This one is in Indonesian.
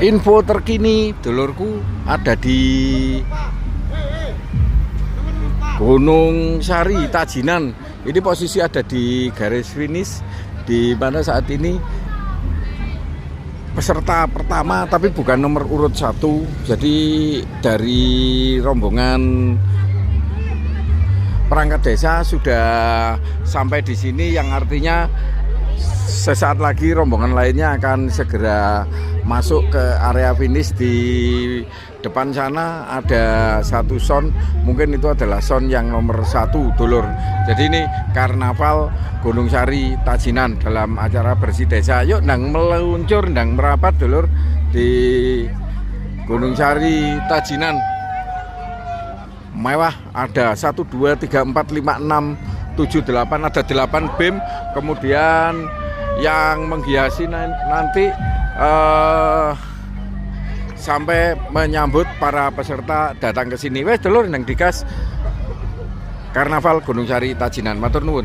Info terkini dulurku ada di Gunung Sari Tajinan. Ini posisi ada di garis finish, di mana saat ini peserta pertama tapi bukan nomor urut 1. Jadi dari rombongan perangkat desa sudah sampai di sini, yang artinya sesaat lagi rombongan lainnya akan segera masuk ke area finish. Di depan sana ada satu sound, mungkin itu adalah sound yang nomor 1 dulur. Jadi ini karnaval Gunung Sari Tajinan dalam acara bersih desa. Yuk ndang meluncur, ndang merapat dulur di Gunung Sari Tajinan. Mewah, ada 1, 2, 3, 4, 5, 6, 7, 8, ada 8 BEM. Kemudian yang menghiasi nanti sampai menyambut para peserta datang ke sini. Wes dulur nang dikas Karnaval Gunung Sari Tajinan. Matur nuwun.